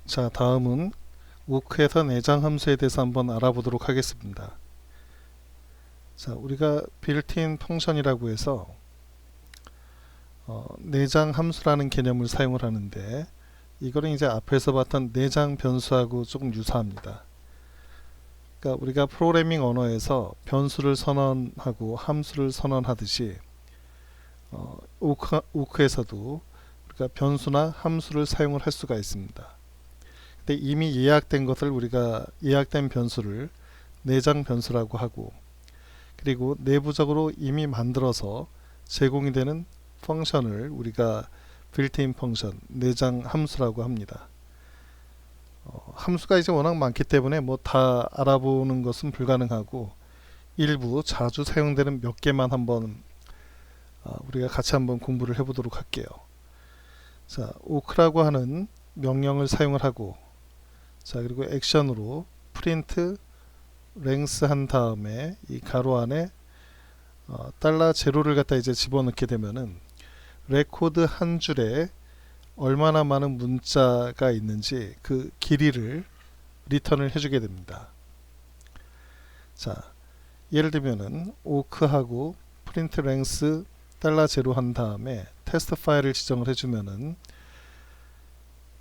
자, 다음은 워크에서 내장 함수에 대해서 한번 알아보도록 하겠습니다. 자, 우리가 빌트인 펑션이라고 해서 내장 함수라는 개념을 사용을 하는데, 이거는 이제 앞에서 봤던 내장 변수하고 조금 유사합니다. 그러니까 우리가 프로그래밍 언어에서 변수를 선언하고 함수를 선언하듯이 워크에서도 우리가 변수나 함수를 사용을 할 수가 있습니다. 근데 이미 예약된 것을 우리가 예약된 변수를 내장 변수라고 하고, 그리고 내부적으로 이미 만들어서 제공이 되는 펑션을 우리가 빌트인 펑션, 내장 함수라고 합니다. 함수가 이제 워낙 많기 때문에 뭐 다 알아보는 것은 불가능하고, 일부 자주 사용되는 몇 개만 한번 우리가 같이 한번 공부를 해보도록 할게요. 자, 오크라고 하는 명령을 사용을 하고, 자, 그리고 액션으로 프린트 랭스 한 다음에 이 가로 안에 달러 제로를 갖다 이제 집어넣게 되면은 레코드 한 줄에 얼마나 많은 문자가 있는지 그 길이를 리턴을 해주게 됩니다. 자, 예를 들면은 오크하고 프린트 랭스 달러 제로 한 다음에 테스트 파일을 지정을 해주면은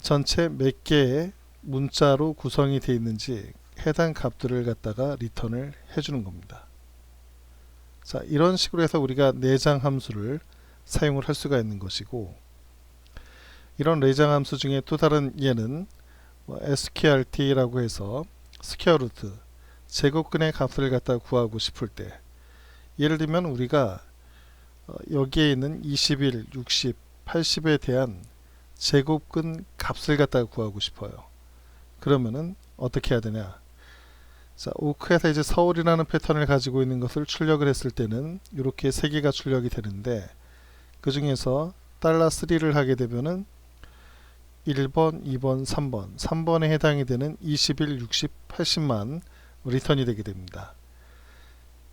전체 몇 개의 문자로 구성이 되어 있는지 해당 값들을 갖다가 리턴을 해주는 겁니다. 자, 이런 식으로 해서 우리가 내장 함수를 사용을 할 수가 있는 것이고, 이런 내장 함수 중에 또 다른 예는 sqrt라고 해서 스퀘어 루트 제곱근의 값을 갖다 구하고 싶을 때, 예를 들면 우리가 여기에 있는 21, 60, 80에 대한 제곱근 값을 갖다가 구하고 싶어요. 그러면은 어떻게 해야 되냐? 자, 오크에서 이제 서울이라는 패턴을 가지고 있는 것을 출력을 했을 때는 이렇게 세 개가 출력이 되는데, 그 중에서 $3를 하게 되면은 1번, 2번, 3번, 3번에 해당이 되는 21, 60, 80만 리턴이 되게 됩니다.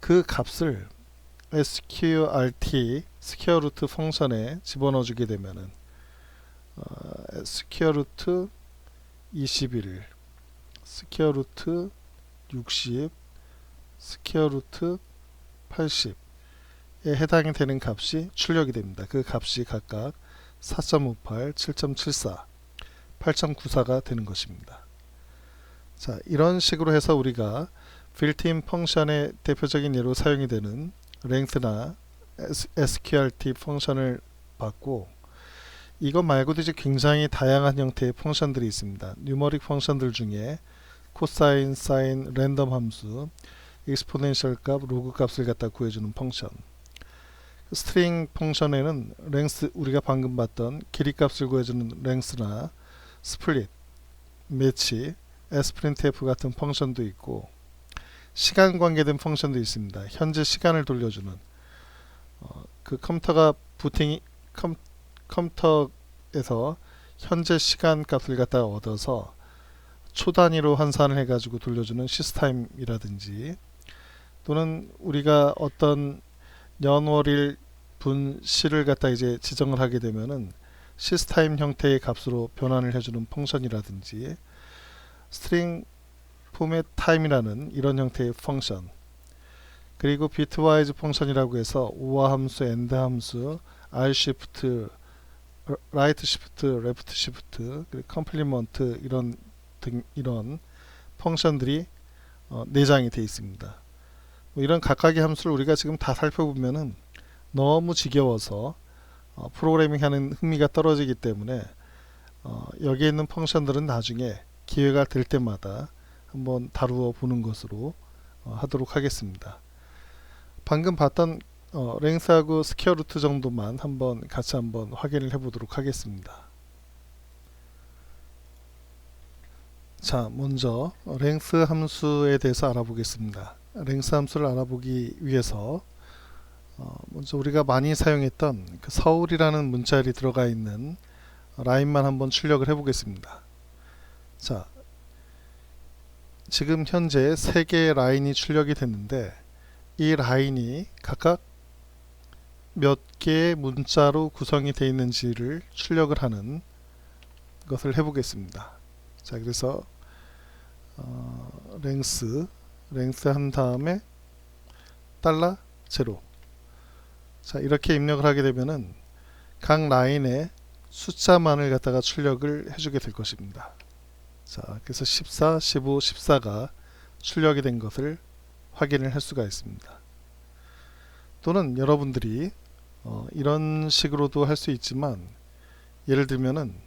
그 값을 sqrt 스퀘어 루트 펑션에 집어넣어 주게 되면은 스퀘어 루트 21, 스퀘어 루트 60, 스퀘어 루트 80에 해당이 되는 값이 출력이 됩니다. 그 값이 각각 4.58, 7.74, 8.94가 되는 것입니다. 자, 이런 식으로 해서 우리가 빌트인 펑션의 대표적인 예로 사용이 되는 length나 sqrt 펑션을 봤고, 이것 말고도 이제 굉장히 다양한 형태의 펑션들이 있습니다. 뉴머릭 펑션들 중에 코사인, 사인, 랜덤 함수, 익스포넨셜 값, 로그 값을 갖다 구해주는 펑션, 스트링 펑션에는 랭스, 우리가 방금 봤던 길이 값을 구해주는 랭스나 스플릿, 매치, sprintf 같은 펑션도 있고, 시간 관계된 펑션도 있습니다. 현재 시간을 돌려주는 그 컴퓨터가 컴퓨터에서 현재 시간 값을 갖다가 얻어서 초 단위로 환산을 해가지고 돌려주는 시스타임이라든지, 또는 우리가 어떤 연월일 분 시를 갖다 이제 지정을 하게 되면은 시스타임 형태의 값으로 변환을 해주는 펑션이라든지, 스트링 포맷 타임이라는 이런 형태의 펑션, 그리고 비트와이즈 펑션이라고 해서 오화 함수, 엔드 함수, R 시프트, 라이트 시프트, 레프트 시프트, 그리고 컴플리먼트 이런 펑션들이 내장이 되어 있습니다. 이런 각각의 함수를 우리가 지금 다 살펴보면은 너무 지겨워서 프로그래밍 하는 흥미가 떨어지기 때문에 여기에 있는 펑션들은 나중에 기회가 될 때마다 한번 다루어 보는 것으로 하도록 하겠습니다. 방금 봤던 랭스하고 스퀘어 루트 정도만 같이 한번 확인을 해 보도록 하겠습니다. 자, 먼저 랭스 함수에 대해서 알아보겠습니다. 랭스 함수를 알아보기 위해서 먼저 우리가 많이 사용했던 그 서울이라는 문자열이 들어가 있는 라인만 한번 출력을 해 보겠습니다. 자, 지금 현재 3개의 라인이 출력이 됐는데, 이 라인이 각각 몇 개의 문자로 구성이 되어 있는지를 출력을 하는 것을 해보겠습니다. 자, 그래서 랭스 한 다음에 달러 제로. 자, 이렇게 입력을 하게 되면은 각 라인에 숫자만을 갖다가 출력을 해주게 될 것입니다. 자, 그래서 14, 15, 14가 출력이 된 것을 확인을 할 수가 있습니다. 또는 여러분들이 이런 식으로도 할 수 있지만, 예를 들면은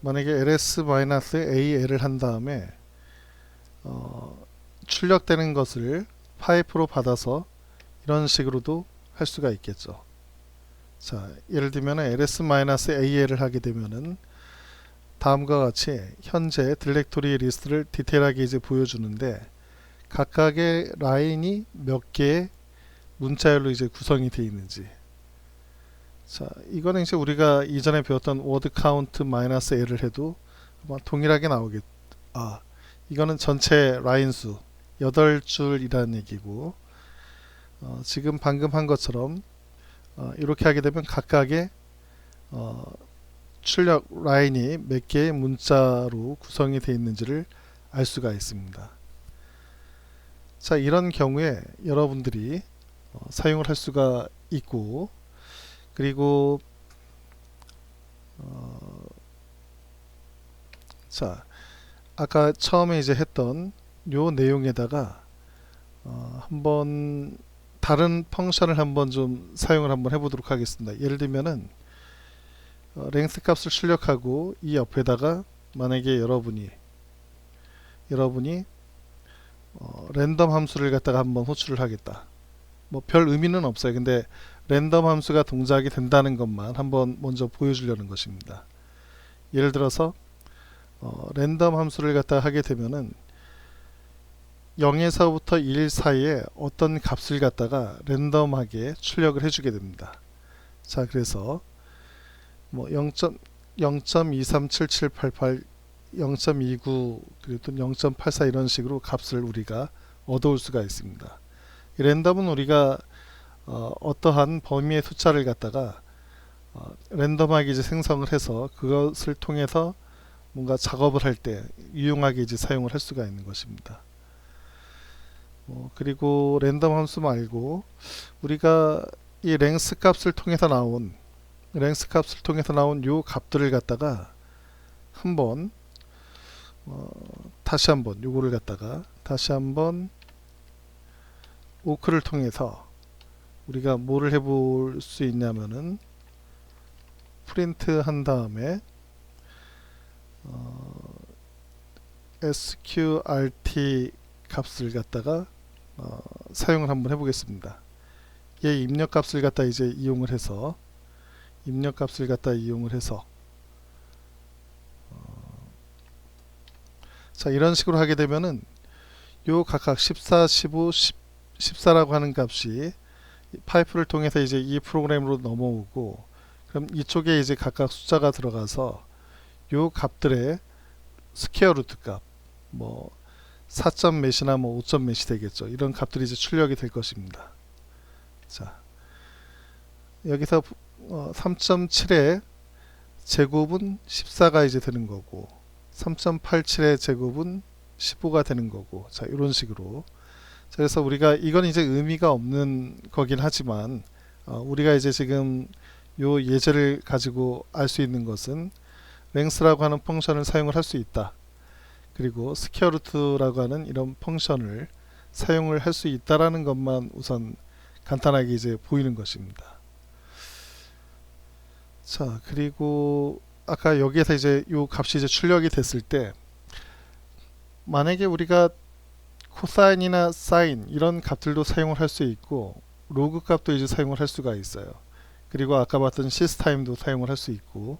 만약에 ls-al을 한 다음에 출력되는 것을 파이프로 받아서 이런 식으로도 할 수가 있겠죠. 자, 예를 들면 ls-al을 하게 되면은 다음과 같이 현재 디렉토리 리스트를 디테일하게 이제 보여주는데, 각각의 라인이 몇 개의 문자열로 이제 구성이 되어 있는지. 자, 이거는 이제 우리가 이전에 배웠던 word count -l을 해도 아마 동일하게 나오겠. 이거는 전체 라인 수 8줄이라는 얘기고, 지금 방금 한 것처럼 이렇게 하게 되면 각각의 출력 라인이 몇 개의 문자로 구성이 되어 있는지를 알 수가 있습니다. 자, 이런 경우에 여러분들이 사용을 할 수가 있고, 그리고 자, 아까 처음에 이제 했던 요 내용에다가 한번 다른 펑션을 한번 좀 사용을 한번 해보도록 하겠습니다. 예를 들면은 랭스 값을 출력하고 이 옆에다가 만약에 여러분이 랜덤 함수를 갖다가 한번 호출을 하겠다. 뭐 별 의미는 없어요. 근데 랜덤 함수가 동작이 된다는 것만 한번 먼저 보여주려는 것입니다. 예를 들어서 랜덤 함수를 갖다가 하게 되면은 0에서부터 1 사이에 어떤 값을 갖다가 랜덤하게 출력을 해주게 됩니다. 자, 그래서 뭐 0.237788, 0.29 그리고 0.84 이런 식으로 값을 우리가 얻어올 수가 있습니다. 이 랜덤은 우리가 어떠한 범위의 숫자를 갖다가 랜덤하게 이제 생성을 해서 그것을 통해서 뭔가 작업을 할 때 유용하게 이제 사용을 할 수가 있는 것입니다. 그리고 랜덤 함수 말고 우리가 이 랭스 값을 통해서 나온 요 값들을 갖다가 한번 다시 한번 요거를 갖다가 다시 한번 오크를 통해서 우리가 뭐를 해볼 수 있냐면은 프린트 한 다음에 sqrt 값을 갖다가 사용을 한번 해보겠습니다. 얘 입력 값을 갖다 이제 이용을 해서 자, 이런 식으로 하게 되면은 요 각각 14, 15, 14라고 하는 값이 파이프를 통해서 이제 이 프로그램으로 넘어오고, 그럼 이쪽에 이제 각각 숫자가 들어가서 요 값들의 스퀘어 루트 값, 뭐 4점 몇이나 뭐 5점 몇이 되겠죠. 이런 값들이 이제 출력이 될 것입니다. 자, 여기서 3.7의 제곱은 14가 이제 되는 거고, 3.87의 제곱은 15가 되는 거고, 자, 이런 식으로. 자, 그래서 우리가 이건 이제 의미가 없는 거긴 하지만 우리가 이제 지금 요 예제를 가지고 알 수 있는 것은 랭스라고 하는 펑션을 사용을 할 수 있다. 그리고 스퀘어루트라고 하는 이런 펑션을 사용을 할 수 있다라는 것만 우선 간단하게 이제 보이는 것입니다. 자, 그리고 아까 여기에서 이제 요 값이 이제 출력이 됐을 때, 만약에 우리가 코사인이나 사인 이런 값들도 사용을 할 수 있고, 로그 값도 이제 사용을 할 수가 있어요. 그리고 아까 봤던 시스타임도 사용을 할 수 있고.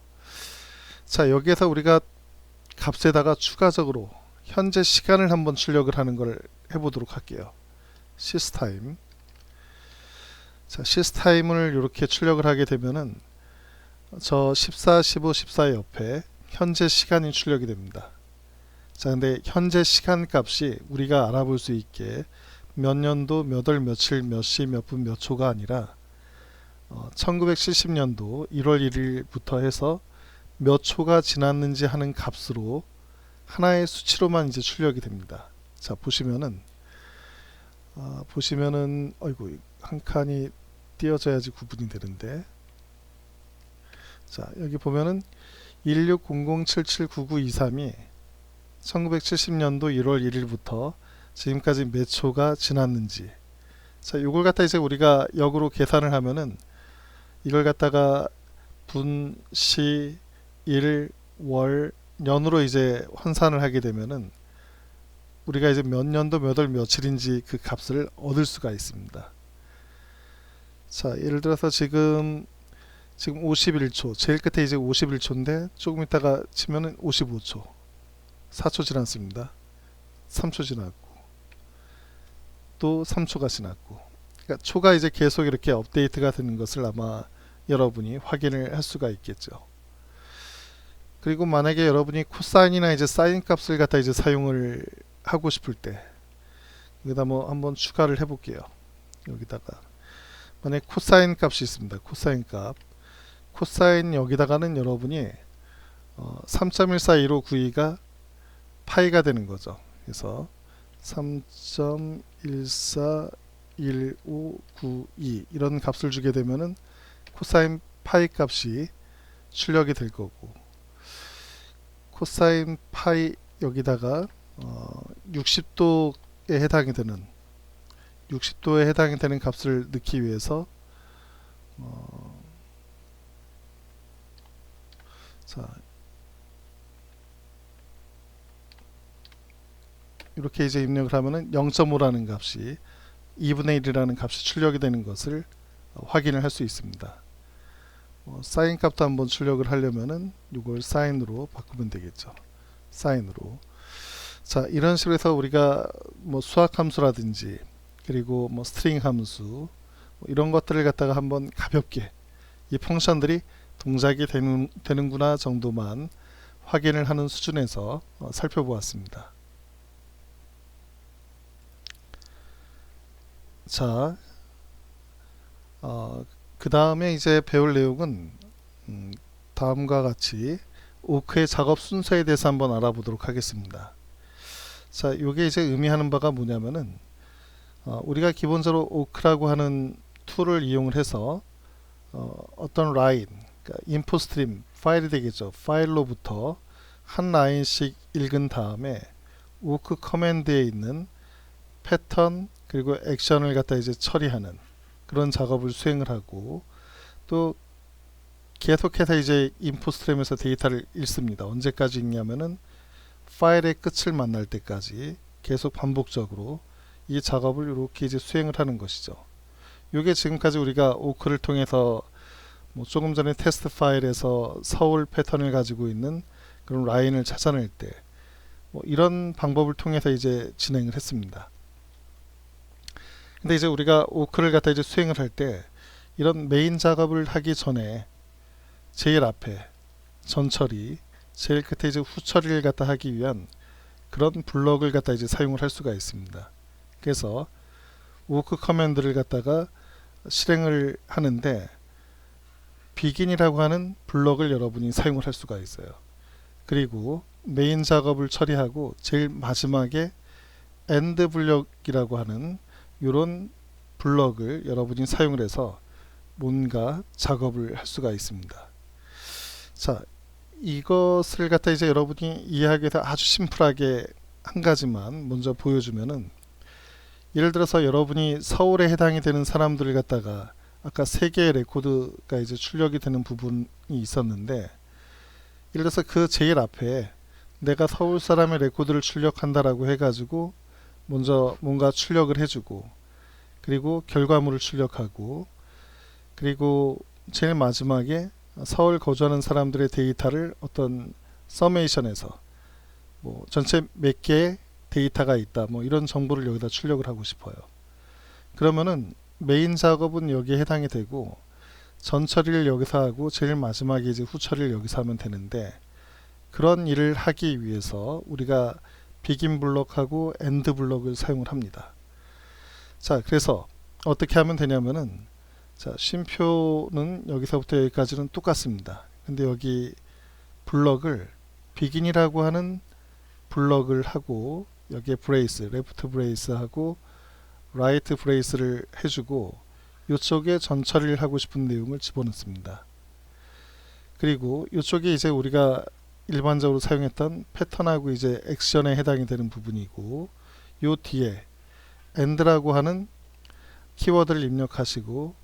자, 여기에서 우리가 값에다가 추가적으로 현재 시간을 한번 출력을 하는 걸 해보도록 할게요. 시스타임. 자, 시스타임을 이렇게 출력을 하게 되면은 저 14, 15, 14 옆에 현재 시간이 출력이 됩니다. 자, 근데 현재 시간 값이 우리가 알아볼 수 있게 몇 년도 몇 월 며칠 몇 시 몇 분 몇 초가 아니라 1970년도 1월 1일부터 해서 몇 초가 지났는지 하는 값으로 하나의 수치로만 이제 출력이 됩니다. 자, 보시면은 어이구, 한 칸이 띄어져야지 구분이 되는데, 자, 여기 보면은 1600779923이 1970년도 1월 1일부터 지금까지 몇 초가 지났는지, 자, 요걸 갖다 이제 우리가 역으로 계산을 하면은 이걸 갖다가 분, 시, 일, 월, 년으로 이제 환산을 하게 되면은 우리가 이제 몇 년도 몇 월 며칠인지 그 값을 얻을 수가 있습니다. 자, 예를 들어서 지금 51초, 제일 끝에 이제 51초인데 조금 있다가 치면은 55초, 4초 지났습니다. 3초 지났고 또 3초가 지났고, 그러니까 초가 이제 계속 이렇게 업데이트가 되는 것을 아마 여러분이 확인을 할 수가 있겠죠. 그리고 만약에 여러분이 코사인이나 이제 사인 값을 갖다 이제 사용을 하고 싶을 때, 여기다 뭐 한번 추가를 해볼게요. 여기다가 만약에 코사인 값이 있습니다. 코사인 값, 코사인 여기다가는 여러분이 3.1421592가 파이가 되는 거죠. 그래서 3.14159 이런 값을 주게 되면은 코사인 파이 값이 출력이 될 거고, 코사인 파이 여기다가 60도에 해당이 되는 값을 넣기 위해서 자, 이렇게 이제 입력을 하면은 0.5라는 값이 2분의 1이라는 값이 출력이 되는 것을 확인을 할 수 있습니다. 사인 값도 한번 출력을 하려면은 이걸 사인으로 바꾸면 되겠죠. 사인으로. 자, 이런 식으로 해서 우리가 뭐 수학 함수라든지 그리고 뭐 스트링 함수 뭐 이런 것들을 갖다가 한번 가볍게 이 펑션들이 동작이 되는구나 정도만 확인을 하는 수준에서 살펴보았습니다. 자, 그 다음에 이제 배울 내용은 다음과 같이 오크의 작업 순서에 대해서 한번 알아보도록 하겠습니다. 자, 이게 이제 의미하는 바가 뭐냐면은 우리가 기본적으로 오크라고 하는 툴을 이용을 해서 어떤 라인, 그러니까 인풋 스트림 파일이 되겠죠. 파일로부터 한 라인씩 읽은 다음에 오크 커맨드에 있는 패턴 그리고 액션을 갖다 이제 처리하는 그런 작업을 수행을 하고, 또 계속해서 이제 인풋 스트림에서 데이터를 읽습니다. 언제까지 읽냐면은 파일의 끝을 만날 때까지 계속 반복적으로 이 작업을 이렇게 이제 수행을 하는 것이죠. 이게 지금까지 우리가 오크를 통해서 뭐 조금 전에 테스트 파일에서 서울 패턴을 가지고 있는 그런 라인을 찾아낼 때 뭐 이런 방법을 통해서 이제 진행을 했습니다. 근데 이제 우리가 오크를 갖다 이제 수행을 할 때 이런 메인 작업을 하기 전에 제일 앞에 전처리, 제일 끝에 이제 후처리를 갖다 하기 위한 그런 블럭을 갖다 이제 사용을 할 수가 있습니다. 그래서 오크 커맨드를 갖다가 실행을 하는데 비긴이라고 하는 블럭을 여러분이 사용을 할 수가 있어요. 그리고 메인 작업을 처리하고 제일 마지막에 엔드 블럭이라고 하는 이런 블럭을 여러분이 사용을 해서 뭔가 작업을 할 수가 있습니다. 자, 이것을 갖다 이제 여러분이 이해하기 위해서 아주 심플하게 한 가지만 먼저 보여주면은, 예를 들어서 여러분이 서울에 해당이 되는 사람들을 갖다가 아까 3개의 레코드가 이제 출력이 되는 부분이 있었는데, 예를 들어서 그 제일 앞에 내가 서울 사람의 레코드를 출력한다라고 해가지고 먼저 뭔가 출력을 해주고, 그리고 결과물을 출력하고, 그리고 제일 마지막에 서울 거주하는 사람들의 데이터를 어떤 서메이션에서 뭐 전체 몇 개의 데이터가 있다 뭐 이런 정보를 여기다 출력을 하고 싶어요. 그러면은 메인 작업은 여기에 해당이 되고 전 처리를 여기서 하고 제일 마지막에 이제 후 처리를 여기서 하면 되는데, 그런 일을 하기 위해서 우리가 비긴 블럭하고 엔드 블럭을 사용을 합니다. 자, 그래서 어떻게 하면 되냐면은, 자, 쉼표는 여기서부터 여기까지는 똑같습니다. 근데 여기 블럭을 비긴이라고 하는 블럭을 하고, 여기에 브레이스, 레프트 브레이스 하고 라이트 브레이스를 해주고, 이쪽에 전처리를 하고 싶은 내용을 집어넣습니다. 그리고 이쪽에 이제 우리가 일반적으로 사용했던 패턴하고 이제 액션에 해당이 되는 부분이고, 요 뒤에 end라고 하는 키워드를 입력하시고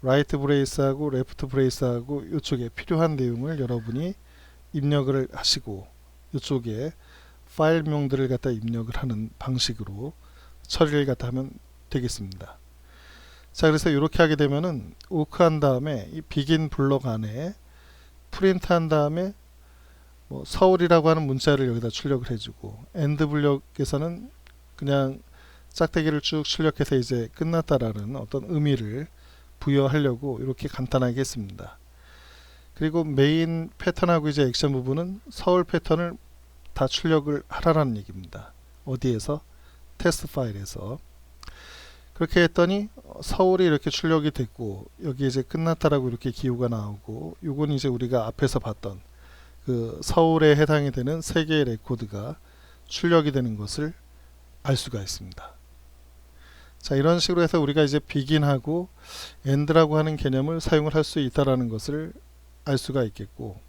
라이트 브레이스하고 레프트 브레이스하고 이쪽에 필요한 내용을 여러분이 입력을 하시고, 이쪽에 파일명들을 갖다 입력을 하는 방식으로 처리를 갖다 하면 되겠습니다. 자, 그래서 이렇게 하게 되면은 오크 한 다음에 이 begin 블록 안에 프린트 한 다음에 뭐 서울이라고 하는 문자를 여기다 출력을 해주고, end 블록에서는 그냥 짝대기를 쭉 출력해서 이제 끝났다라는 어떤 의미를 부여하려고 이렇게 간단하게 했습니다. 그리고 메인 패턴하고 이제 액션 부분은 서울 패턴을 다 출력을 하라는 얘기입니다. 어디에서? 테스트 파일에서. 그렇게 했더니 서울이 이렇게 출력이 됐고, 여기 이제 끝났다라고 이렇게 기호가 나오고, 요건 이제 우리가 앞에서 봤던 그 서울에 해당이 되는 세 개의 레코드가 출력이 되는 것을 알 수가 있습니다. 자, 이런 식으로 해서 우리가 이제 begin하고 end라고 하는 개념을 사용을 할 수 있다라는 것을 알 수가 있겠고,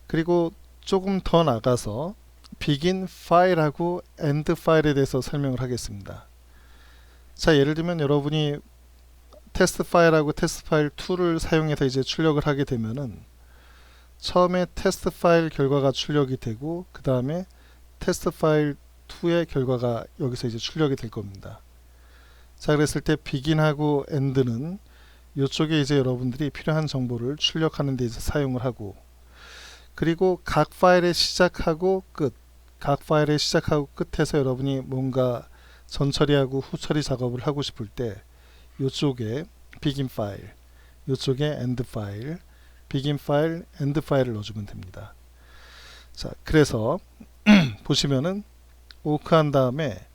그리고 조금 더 나가서 begin 파일하고 end 파일에 대해서 설명을 하겠습니다. 자, 예를 들면 여러분이 테스트 파일하고 테스트 파일 2를 사용해서 이제 출력을 하게 되면은, 처음에 테스트 파일 결과가 출력이 되고 그 다음에 테스트 파일 2의 결과가 여기서 이제 출력이 될 겁니다. 자, 그랬을 때 begin하고 end는 이쪽에 이제 여러분들이 필요한 정보를 출력하는 데 이제 사용을 하고, 그리고 각 파일의 시작하고 끝, 각 파일의 시작하고 끝에서 여러분이 뭔가 전처리하고 후처리 작업을 하고 싶을 때 이쪽에 begin 파일, 이쪽에 end 파일, begin 파일, end 파일을 넣어주면 됩니다. 자, 그래서 보시면은 오크 한 다음에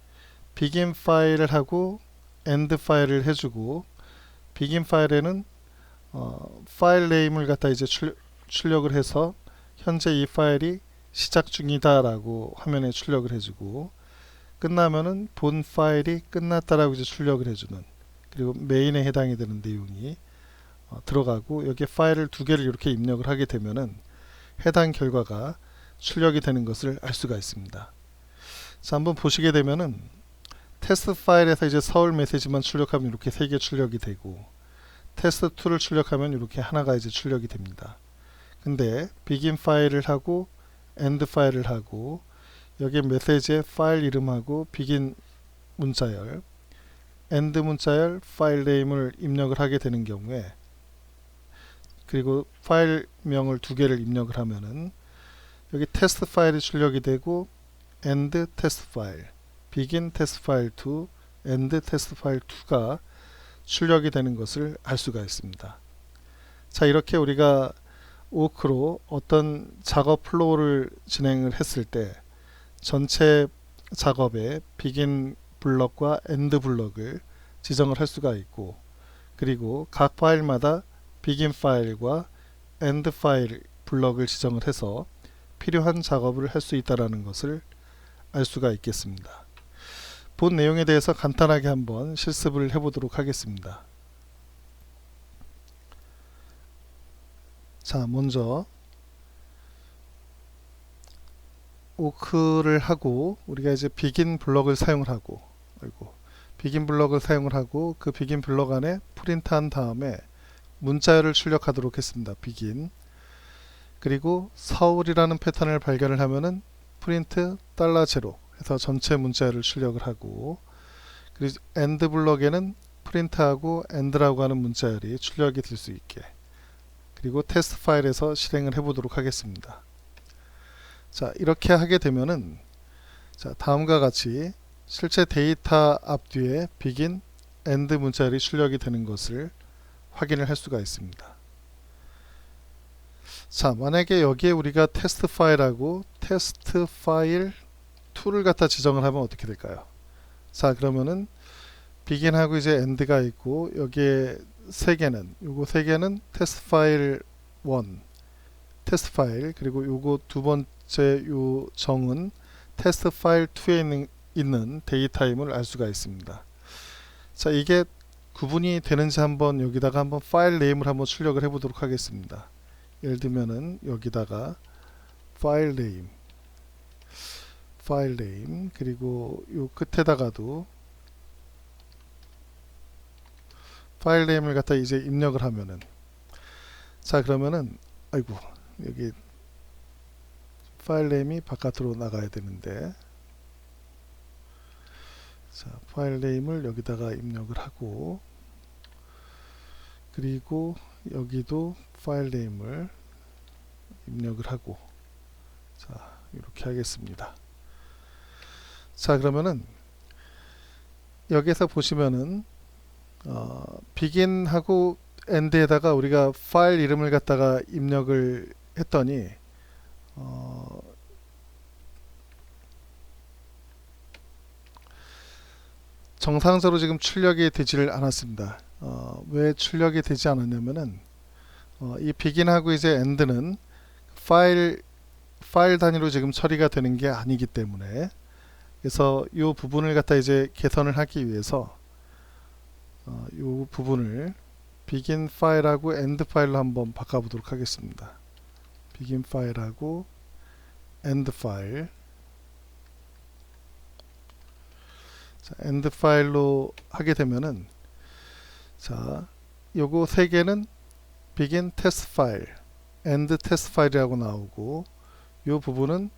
begin 파일을 하고 end 파일을 해주고, begin 파일에는 파일 네임을 갖다 이제 출력을 해서 현재 이 파일이 시작 중이다 라고 화면에 출력을 해주고, 끝나면은 본 파일이 끝났다라고 이제 출력을 해주는, 그리고 메인에 해당이 되는 내용이 들어가고, 여기에 파일을 두 개를 이렇게 입력을 하게 되면은 해당 결과가 출력이 되는 것을 알 수가 있습니다. 자, 한번 보시게 되면은 테스트 파일에서 이제 서울 메시지만 출력하면 이렇게 3개 출력이 되고, 테스트 2를 출력하면 이렇게 하나가 이제 출력이 됩니다. 근데 begin 파일을 하고 end 파일을 하고, 여기에 메시지의 파일 이름하고 begin 문자열, end 문자열, 파일 네임을 입력을 하게 되는 경우에, 그리고 파일명을 두 개를 입력을 하면은 여기 테스트 파일이 출력이 되고, end 테스트 파일, begin 테스트 파일 2, end 테스트 파일 2가 출력이 되는 것을 알 수가 있습니다. 자, 이렇게 우리가 오크로 어떤 작업 플로우를 진행을 했을 때 전체 작업에 begin 블럭과 end 블럭을 지정을 할 수가 있고, 그리고 각 파일마다 begin 파일과 end 파일 블럭을 지정을 해서 필요한 작업을 할 수 있다는 것을 알 수가 있겠습니다. 본 내용에 대해서 간단하게 한번 실습을 해보도록 하겠습니다. 자, 먼저 오크를 하고 우리가 이제 begin 블럭을 사용을 하고, begin 블럭을 사용을 하고 그 begin 블럭 안에 프린트한 다음에 문자열을 출력하도록 했습니다. begin. 그리고 서울이라는 패턴을 발견을 하면은 프린트 $0 해서 전체 문자열을 출력을 하고, 그리고 end 블럭에는 프린트하고 end라고 하는 문자열이 출력이 될 수 있게, 그리고 테스트 파일에서 실행을 해보도록 하겠습니다. 자, 이렇게 하게 되면은, 자, 다음과 같이 실제 데이터 앞뒤에 begin, end 문자열이 출력이 되는 것을 확인을 할 수가 있습니다. 자, 만약에 여기에 우리가 테스트 파일하고 테스트 파일 2를 갖다 지정을 하면 어떻게 될까요? 자, 그러면은 비긴하고 이제 end가 있고 여기에 요거 세 개는 테스트 파일 1, 테스트 파일, 그리고 요거 두 번째 요 정은 테스트 파일 2에 있는 데이터임을 알 수가 있습니다. 자, 이게 구분이 되는지 한번 여기다가 한번 파일 네임을 한번 출력을 해 보도록 하겠습니다. 예를 들면은 여기다가 파일 네임, 그리고 요 끝에다가도 파일 네임을 갖다 이제 입력을 하면은, 자, 그러면은 아이고, 여기 파일 네임이 바깥으로 나가야 되는데, 자, 파일 네임을 여기다가 입력을 하고, 그리고 여기도 파일 네임을 입력을 하고, 자, 이렇게 하겠습니다. 자, 그러면은 여기서 보시면은 비긴하고 end에다가 우리가 파일 이름을 갖다가 입력을 했더니 정상적으로 지금 출력이 되지를 않았습니다. 왜 출력이 되지 않았냐면은 이 비긴하고 이제 end는 파일 단위로 지금 처리가 되는 게 아니기 때문에, 그래서 이 부분을 갖다 이제 개선을 하기 위해서 이 부분을 begin 파일하고 end 파일로 한번 바꿔보도록 하겠습니다. begin 파일하고 end 파일. 자, end 파일로 하게 되면은, 자, 요거 세 개는 begin test 파일, end test 파일이라고 나오고, 요 부분은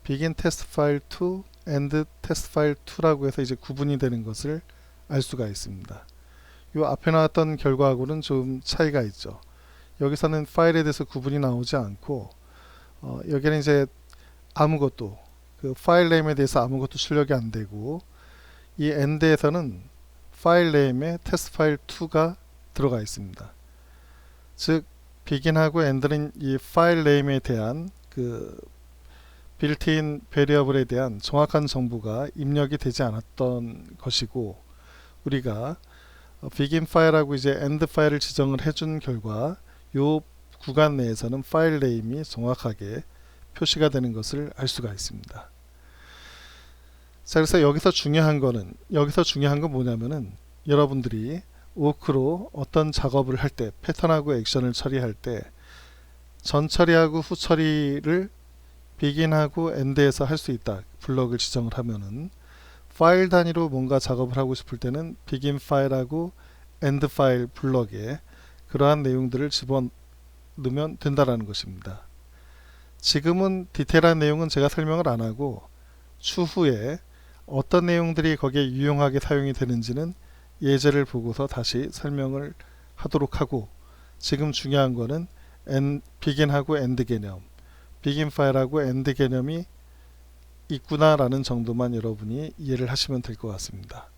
begin test 파일 2, end test 파일 2라고 해서 이제 구분이 되는 것을 알 수가 있습니다. 요 앞에 나왔던 결과하고는 좀 차이가 있죠. 여기서는 파일에 대해서 구분이 나오지 않고, 여기는 이제 아무것도, 그 파일 네임에 대해서 아무것도 출력이 안 되고, 이 end에서는 파일 네임에 테스트 파일 2가 들어가 있습니다. 즉 begin하고 end는 이 파일 네임에 대한 그 빌트인 베리어블에 대한 정확한 정보가 입력이 되지 않았던 것이고, 우리가 begin 파일하고 이제 end 파일을 지정을 해준 결과 이 구간 내에서는 파일 네임이 정확하게 표시가 되는 것을 알 수가 있습니다. 자, 그래서 여기서 중요한 건 뭐냐면은, 여러분들이 워크로 어떤 작업을 할 때, 패턴하고 액션을 처리할 때 전 처리하고 후 처리를 begin하고 end에서 할 수 있다, 블럭을 지정을 하면은, 파일 단위로 뭔가 작업을 하고 싶을 때는 begin 파일하고 end 파일 블럭에 그러한 내용들을 집어넣으면 된다라는 것입니다. 지금은 디테일한 내용은 제가 설명을 안 하고, 추후에 어떤 내용들이 거기에 유용하게 사용이 되는지는 예제를 보고서 다시 설명을 하도록 하고, 지금 중요한 거는 begin하고 end 개념, begin 파일하고 end 개념이 있구나 라는 정도만 여러분이 이해를 하시면 될 것 같습니다.